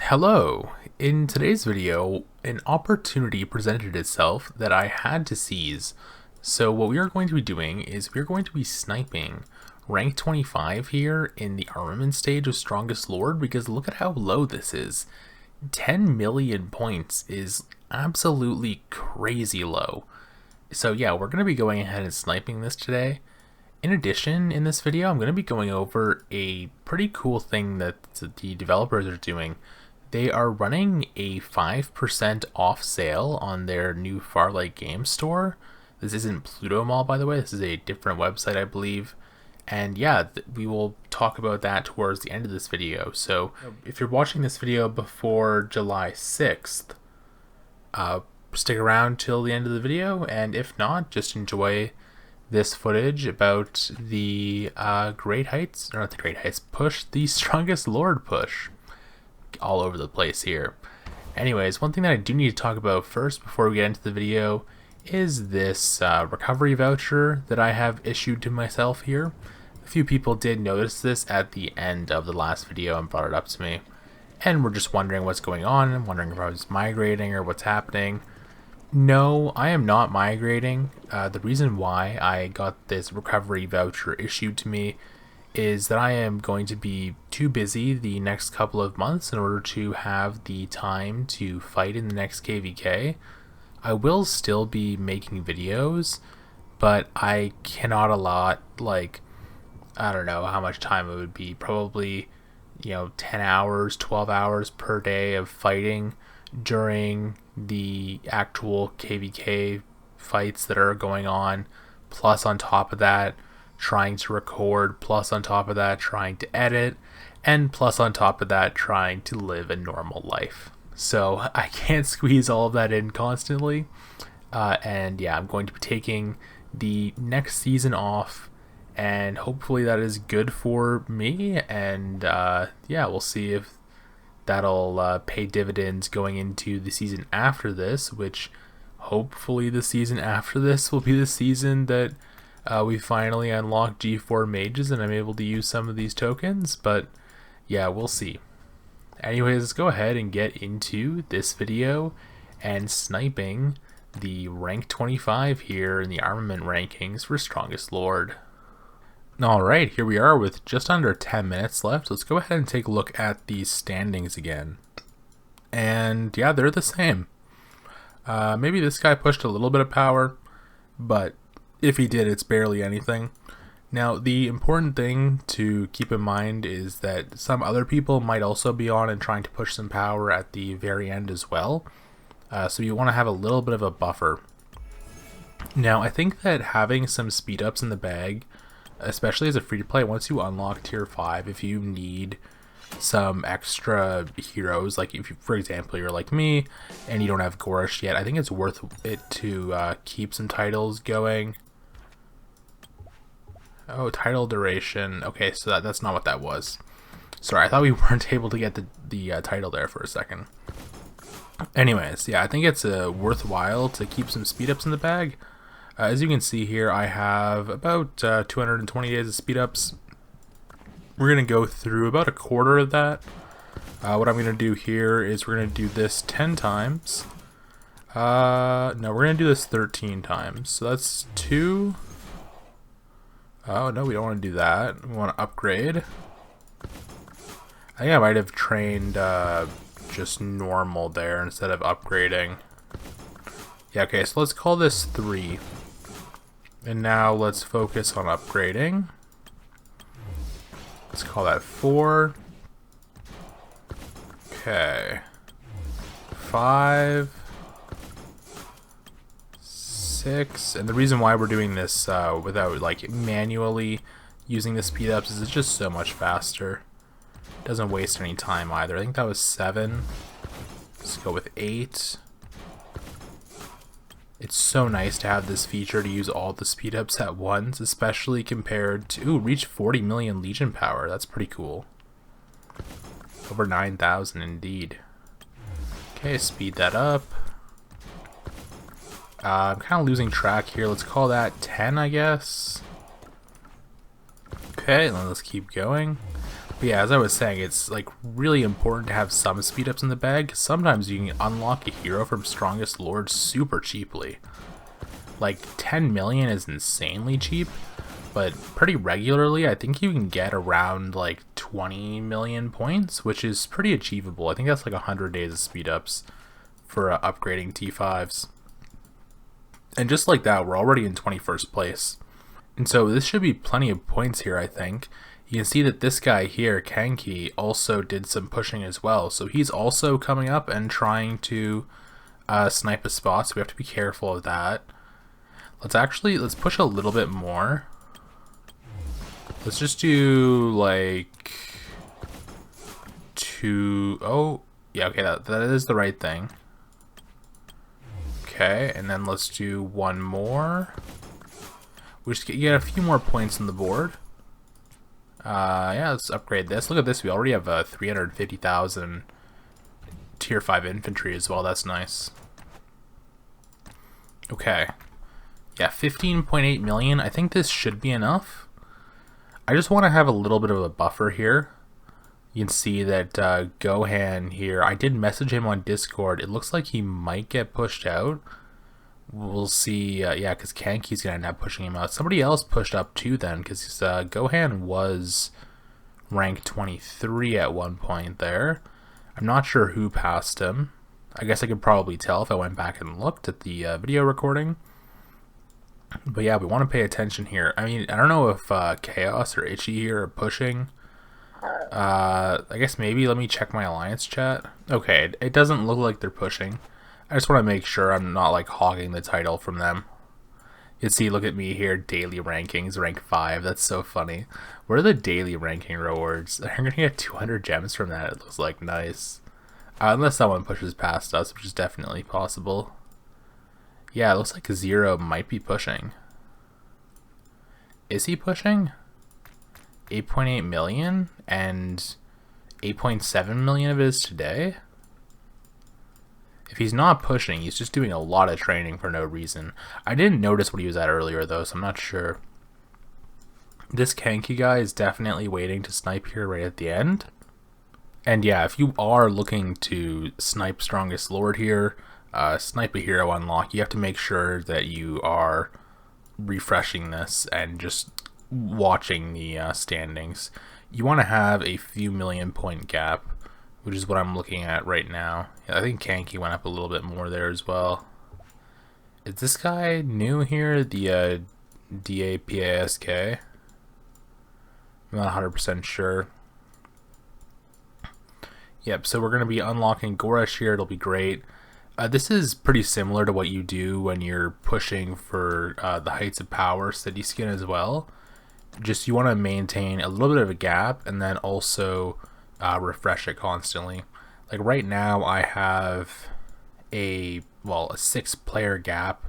Hello! In today's video, an opportunity presented itself that I had to seize. So what we are going to be doing is we're going to be sniping rank 25 here in the armament stage of Strongest Lord, because look at how low this is. 10 million points is absolutely crazy low. So yeah, we're going to be going ahead and sniping this today. In addition, in this video, I'm going to be going over a pretty cool thing that the developers are doing. They are running a 5% off sale on their new Farlight game store. This isn't Pluto Mall, by the way. This is a different website, I believe. And yeah, we will talk about that towards the end of this video. So if you're watching this video before July 6th, stick around till the end of the video. And if not, just enjoy this footage about the Great Heights, or not the Great Heights push, the Strongest Lord push. All over the place here. Anyways, one thing that I do need to talk about first before we get into the video is this recovery voucher that I have issued to myself here. A few people did notice this at the end of the last video and brought it up to me, and were just wondering what's going on, wondering if I was migrating or what's happening. No, I am not migrating. The reason why I got this recovery voucher issued to me is that I am going to be too busy the next couple of months in order to have the time to fight in the next KvK. I will still be making videos, but I cannot allot, like, I don't know how much time it would be, probably, 10 hours, 12 hours per day of fighting during the actual KvK fights that are going on, plus on top of that, trying to record, plus on top of that trying to edit, and plus on top of that trying to live a normal life. So I can't squeeze all of that in constantly, and yeah, I'm going to be taking the next season off, and hopefully that is good for me, and yeah, we'll see if that'll pay dividends going into the season after this, which hopefully the season after this will be the season that we finally unlocked G4 mages and I'm able to use some of these tokens, but yeah, we'll see. Anyways, let's go ahead and get into this video and sniping the rank 25 here in the armament rankings for Strongest Lord. Alright, here we are with just under 10 minutes left. Let's go ahead and take a look at these standings again. And yeah, they're the same. Maybe this guy pushed a little bit of power, but if he did, it's barely anything. Now, the important thing to keep in mind is that some other people might also be on and trying to push some power at the very end as well. So you want to have a little bit of a buffer. Now, I think that having some speed ups in the bag, especially as a free-to-play, once you unlock tier 5, if you need some extra heroes, like if you, for example, you're like me and you don't have Goresh yet, I think it's worth it to keep some titles going. Oh, title duration. Okay, so that's not what that was. Sorry, I thought we weren't able to get the title there for a second. Anyways, yeah, I think it's worthwhile to keep some speed ups in the bag. As you can see here, I have about 220 days of speed ups. We're going to go through about a quarter of that. What I'm going to do here is we're going to do this 10 times. No, we're going to do this 13 times. So that's 2. Oh, no, we don't want to do that. We want to upgrade. I think I might have trained just normal there instead of upgrading. Yeah, okay, so let's call this 3. And now let's focus on upgrading. Let's call that 4. Okay. 5. 6. And the reason why we're doing this without like manually using the speed ups is it's just so much faster. Doesn't waste any time either. I think that was 7. Let's go with 8. It's so nice to have this feature to use all the speed ups at once, especially compared to, ooh, reach 40 million Legion power. That's pretty cool. Over 9,000 indeed. Okay, speed that up. I'm kind of losing track here. Let's call that 10, I guess. Okay, let's keep going. But yeah, as I was saying, it's like really important to have some speed ups in the bag. Sometimes you can unlock a hero from Strongest Lord super cheaply. Like 10 million is insanely cheap, but pretty regularly I think you can get around like 20 million points, which is pretty achievable. I think that's like 100 days of speed ups for upgrading T5s. And just like that, we're already in 21st place. And so this should be plenty of points here, I think. You can see that this guy here, KvK, also did some pushing as well. So he's also coming up and trying to snipe a spot, so we have to be careful of that. Let's push a little bit more. Let's just do like two. Oh, yeah, okay, that is the right thing. Okay, and then let's do one more. We just get a few more points on the board. Yeah, let's upgrade this. Look at this, we already have 350,000 tier 5 infantry as well. That's nice. Okay. Yeah, 15.8 million. I think this should be enough. I just want to have a little bit of a buffer here. You can see that Gohan here, I did message him on Discord. It looks like he might get pushed out. We'll see. Yeah, because KvK's going to end up pushing him out. Somebody else pushed up too then, because Gohan was rank 23 at one point there. I'm not sure who passed him. I guess I could probably tell if I went back and looked at the video recording. But yeah, we want to pay attention here. I mean, I don't know if Chaos or Itchy here are pushing. I guess maybe let me check my alliance chat. Okay, it doesn't look like they're pushing. I just want to make sure I'm not like hogging the title from them. You see, look at me here, daily rankings, rank 5. That's so funny. What are the daily ranking rewards? I'm gonna get 200 gems from that. It looks like nice. Unless someone pushes past us, which is definitely possible. Yeah, it looks like Zero might be pushing. Is he pushing? 8.8 million and 8.7 million of it is today? If he's not pushing, he's just doing a lot of training for no reason. I didn't notice what he was at earlier though, so I'm not sure. This KvK guy is definitely waiting to snipe here right at the end. And yeah, if you are looking to snipe Strongest Lord here, snipe a hero unlock, you have to make sure that you are refreshing this and just watching the standings. You want to have a few million point gap, which is what I'm looking at right now. Yeah, I think KvK went up a little bit more there as well. Is this guy new here? The DAPASK? I'm not 100% sure. Yep, so we're going to be unlocking Goresh here. It'll be great. This is pretty similar to what you do when you're pushing for the Heights of Power city skin as well. Just you want to maintain a little bit of a gap and then also refresh it constantly. Like right now I have a 6-player gap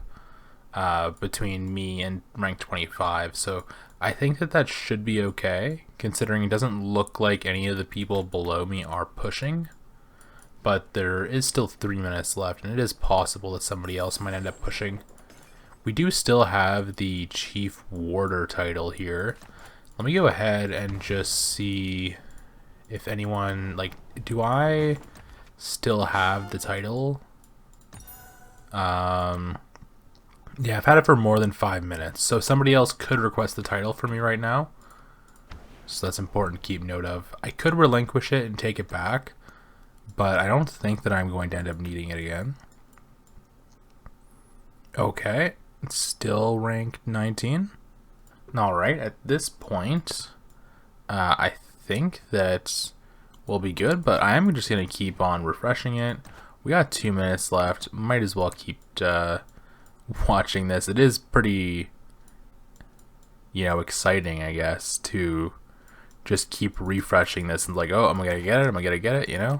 between me and rank 25, so I think that should be okay, considering it doesn't look like any of the people below me are pushing. But there is still 3 minutes left, and it is possible that somebody else might end up pushing. We do still have the Chief Warder title here. Let me go ahead and just see if anyone, like, do I still have the title? Yeah, I've had it for more than 5 minutes, so somebody else could request the title for me right now. So that's important to keep note of. I could relinquish it and take it back, but I don't think that I'm going to end up needing it again. Okay, it's still ranked 19. Alright, at this point, I think that we'll be good, but I'm just going to keep on refreshing it. We got 2 minutes left. Might as well keep watching this. It is pretty, exciting, I guess, to just keep refreshing this and like, oh, am I going to get it,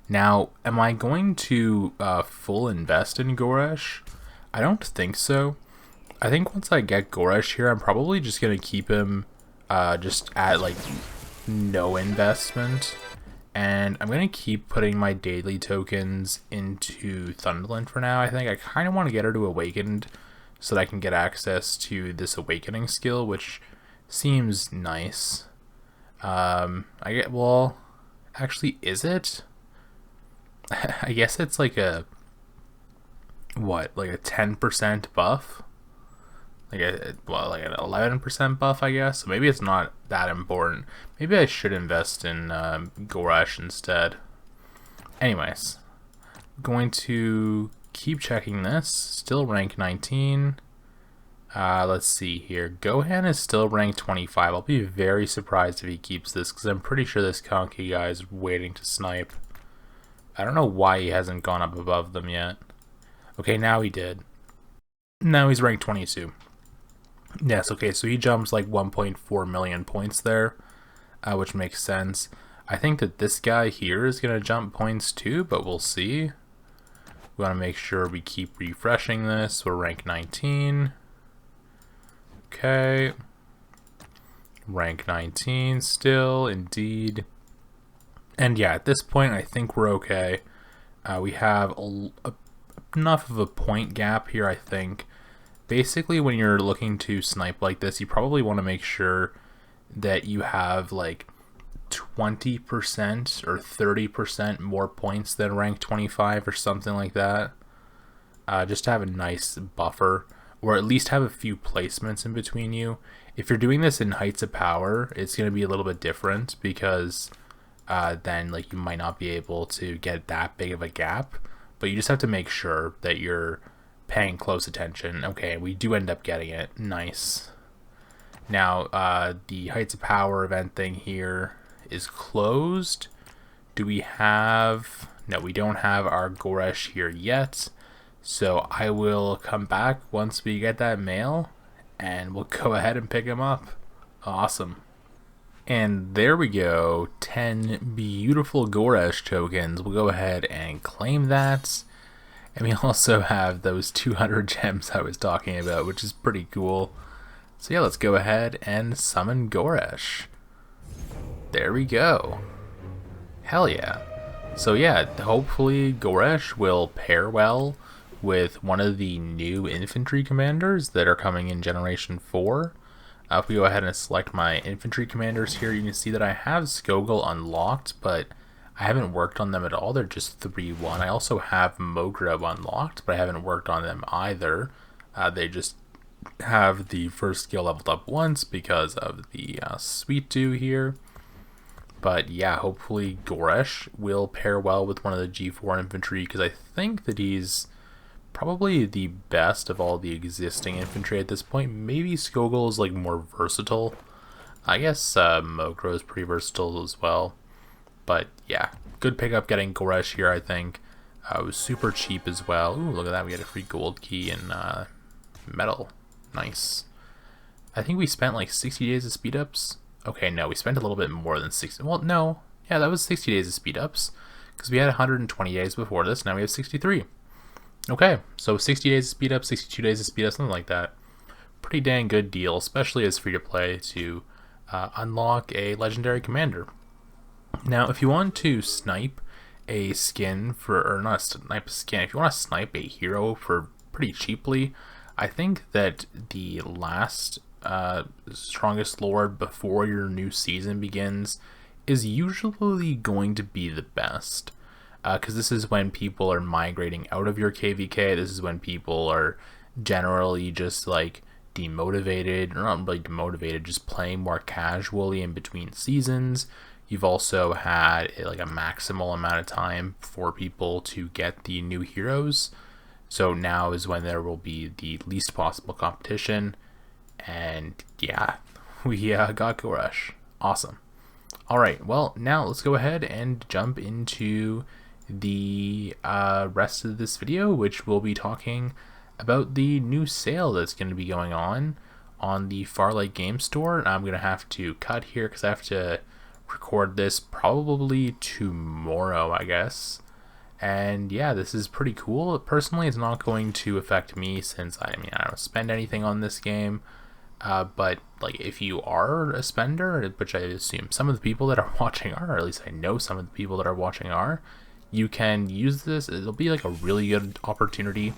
Now, am I going to full invest in Goresh? I don't think so. I think once I get Goresh here, I'm probably just going to keep him just at like no investment. And I'm going to keep putting my daily tokens into Thunderland for now. I think I kind of want to get her to Awakened so that I can get access to this Awakening skill, which seems nice. I get, well, actually, is it? I guess it's like a, what, like a 10% buff? Like like an 11% buff, I guess. So maybe it's not that important. Maybe I should invest in Goresh instead. Anyways, going to keep checking this. Still rank 19. Let's see here. Gohan is still ranked 25. I'll be very surprised if he keeps this, because I'm pretty sure this KvK guy is waiting to snipe. I don't know why he hasn't gone up above them yet. Okay, now he did. Now he's ranked 22. Yes, okay, so he jumps like 1.4 million points there, which makes sense. I think that this guy here is going to jump points too, but we'll see. We want to make sure we keep refreshing this. We're rank 19. Okay. Rank 19 still, indeed. And yeah, at this point, I think we're okay. We have enough of a point gap here, I think. Basically, when you're looking to snipe like this, you probably want to make sure that you have like 20% or 30% more points than rank 25 or something like that. Just to have a nice buffer, or at least have a few placements in between you. If you're doing this in Heights of Power, it's going to be a little bit different, because then like you might not be able to get that big of a gap, but you just have to make sure that you're paying close attention. Okay, we do end up getting it. Nice. Now, the Heights of Power event thing here is closed. Do we have... No, we don't have our Goresh here yet. So I will come back once we get that mail, and we'll go ahead and pick him up. Awesome. And there we go. 10 beautiful Goresh tokens. We'll go ahead and claim that. And we also have those 200 gems I was talking about, which is pretty cool. So yeah, let's go ahead and summon Goresh. There we go. Hell yeah. So yeah, hopefully Goresh will pair well with one of the new infantry commanders that are coming in Generation 4. If we go ahead and select my infantry commanders here, you can see that I have Skogul unlocked, but I haven't worked on them at all. They're just 3-1. I also have Mogro unlocked, but I haven't worked on them either. They just have the first skill leveled up once because of the Sweet Dew here. But yeah, hopefully Goresh will pair well with one of the G4 infantry, because I think that he's probably the best of all the existing infantry at this point. Maybe Skogul is like more versatile. I guess Mogro is pretty versatile as well. But yeah, good pickup getting Goresh here, I think. It was super cheap as well. Ooh, look at that. We had a free gold key and metal. Nice. I think we spent like 60 days of speed ups. Okay, no, we spent a little bit more than 60. Well, no. Yeah, that was 60 days of speed ups, because we had 120 days before this. Now we have 63. Okay, so 60 days of speed up, 62 days of speed up, something like that. Pretty dang good deal, especially as free to play, to unlock a legendary commander. Now, if you want to snipe a skin for, or not snipe a skin, if you want to snipe a hero for pretty cheaply, I think that the last strongest lord before your new season begins is usually going to be the best. Because this is when people are migrating out of your KvK. This is when people are generally just like demotivated, or not really demotivated, just playing more casually in between seasons. You've also had like a maximal amount of time for people to get the new heroes. So now is when there will be the least possible competition. And yeah, we got Goresh. Awesome. Alright, well, now let's go ahead and jump into the rest of this video, which we'll be talking about the new sale that's going to be going on the Farlight Game Store. I'm going to have to cut here because I have to record this probably tomorrow, I guess. And yeah, this is pretty cool. Personally, it's not going to affect me, since I don't spend anything on this game. But like, if you are a spender, which I assume some of the people that are watching are, or at least I know some of the people that are watching are, you can use this. It'll be like a really good opportunity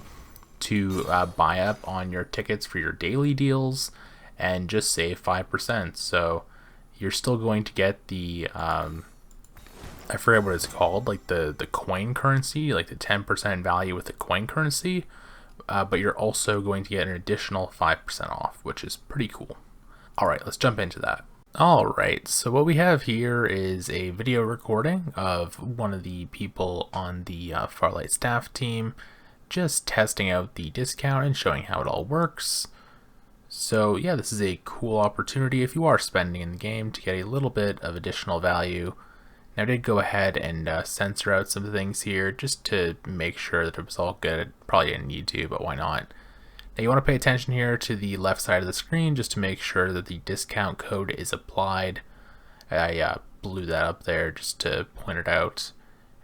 to buy up on your tickets for your daily deals and just save 5%. So you're still going to get the I forget what it's called, like the coin currency, like the 10% value with the coin currency, but you're also going to get an additional 5% off, which is pretty cool. All right, let's jump into that. All right, so what we have here is a video recording of one of the people on the Farlight staff team just testing out the discount and showing how it all works. So yeah, this is a cool opportunity if you are spending in the game to get a little bit of additional value. Now I did go ahead and censor out some things here just to make sure that it was all good. Probably didn't need to, but why not? Now you want to pay attention here to the left side of the screen just to make sure that the discount code is applied. I blew that up there just to point it out.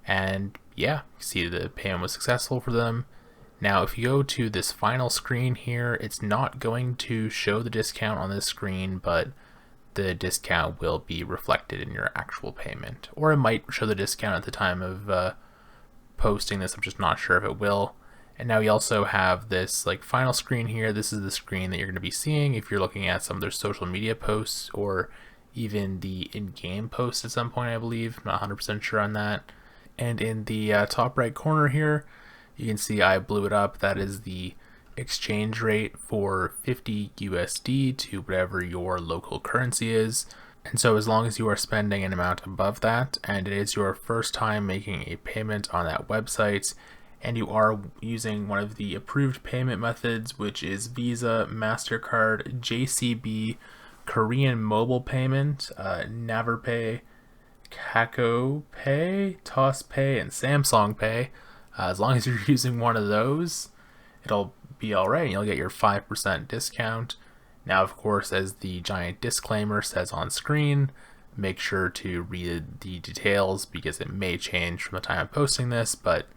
And yeah, you see the payment was successful for them. Now if you go to this final screen here, it's not going to show the discount on this screen, but the discount will be reflected in your actual payment. Or it might show the discount at the time of posting this, I'm just not sure if it will. And now we also have this like final screen here. This is the screen that you're going to be seeing if you're looking at some of their social media posts or even the in-game posts at some point, I believe. I'm not 100% sure on that. And in the top right corner here, you can see I blew it up. That is the exchange rate for 50 USD to whatever your local currency is. And so as long as you are spending an amount above that, and it is your first time making a payment on that website, and you are using one of the approved payment methods, which is Visa, MasterCard, JCB, Korean Mobile Payment, NaverPay, KvKs, TossPay, and Samsung Pay. As long as you're using one of those, it'll be alright, and you'll get your 5% discount. Now, of course, as the giant disclaimer says on screen, make sure to read the details because it may change from the time of posting this, but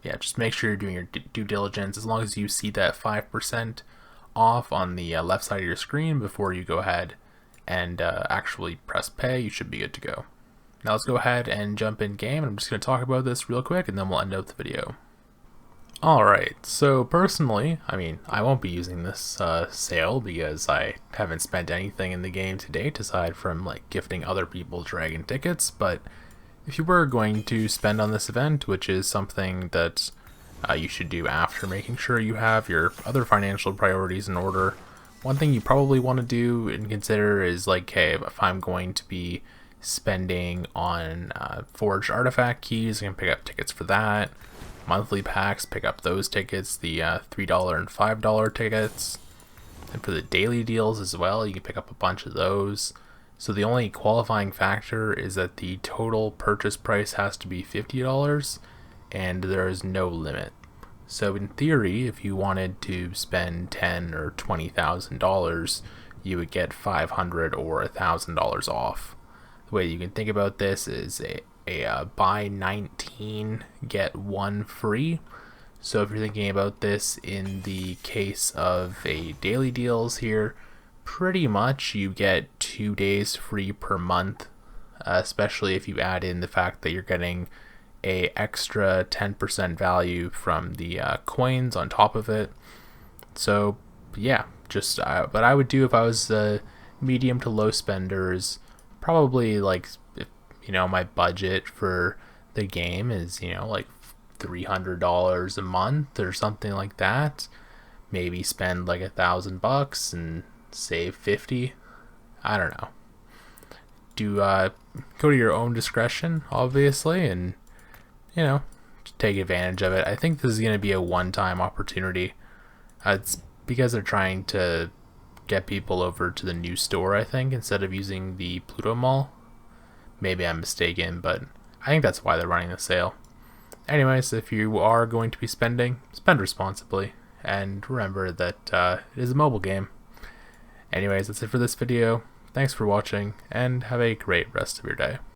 yeah, just make sure you're doing your due diligence. As long as you see that 5% off on the left side of your screen before you go ahead and actually press pay, you should be good to go. Now let's go ahead and jump in game. I'm just going to talk about this real quick and then we'll end out the video. Alright, so personally, I won't be using this sale because I haven't spent anything in the game to date aside from like gifting other people dragon tickets, but if you were going to spend on this event, which is something that you should do after making sure you have your other financial priorities in order, one thing you probably want to do and consider is like, hey, if I'm going to be spending on forged artifact keys, I can pick up tickets for that. Monthly packs, pick up those tickets, the $3 and $5 tickets. And for the daily deals as well, you can pick up a bunch of those. So the only qualifying factor is that the total purchase price has to be $50 and there is no limit. So in theory, if you wanted to spend $10,000 or $20,000, you would get $500 or $1,000 off. The way you can think about this is a buy 19 get 1 free. So if you're thinking about this in the case of a daily deals here, pretty much you get 2 days free per month, especially if you add in the fact that you're getting a extra 10% value from the coins on top of it. So yeah, just what I would do if I was medium to low spenders, probably like, if my budget for the game is like $300 a month or something like that, maybe spend like $1,000 and save 50. I don't know. Do go to your own discretion, obviously, and take advantage of it. I think this is going to be a one-time opportunity. It's because they're trying to get people over to the new store, I think, instead of using the Pluto Mall. Maybe I'm mistaken, but I think that's why they're running the sale. Anyways, if you are going to be spending, spend responsibly, and remember that it is a mobile game. Anyways, that's it for this video. Thanks for watching, and have a great rest of your day.